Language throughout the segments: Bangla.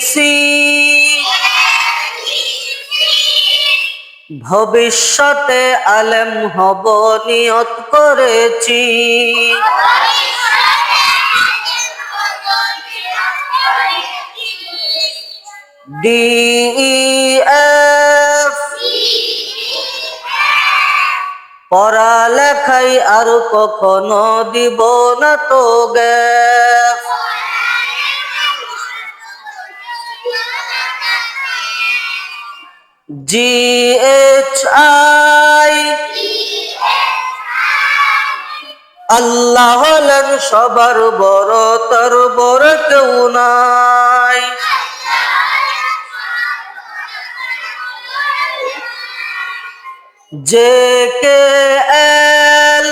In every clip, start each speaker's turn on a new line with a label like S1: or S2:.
S1: সি ভবিষ্যতে আলেম হব নিয়ত করেছি। ডি ই এফ পড়ালেখাই আর কখনো দিব না তো গ্যাপ। জি এইচ আই আল্লাহ হলেন সবার বড়, তার বড় কেউ নাই। জে কে এল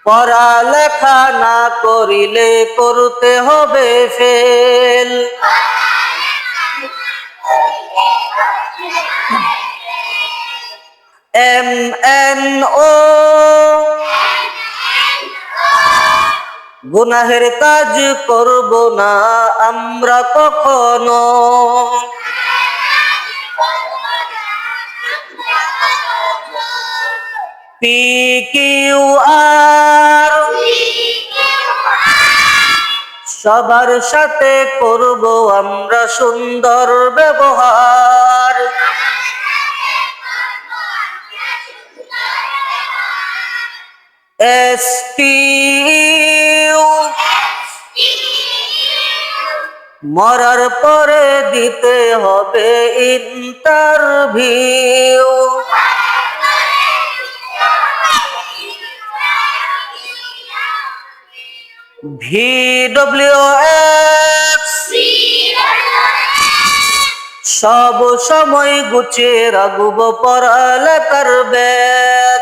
S1: পড়ালেখা না করিলে করতে হবে ফেল। এম এন ও গুনাহের কাজ করব না আমরা কখনো। পি কিউ আর সবার সাথে করব আমরা সুন্দর ব্যবহার। এস টি ইউ মরার পরে দিতে হবে ইন্টারভিউ। ভি ডব্লিউ এক্স সব সময় গুছিয়ে রাখব পড়ালেখার ব্যাগ।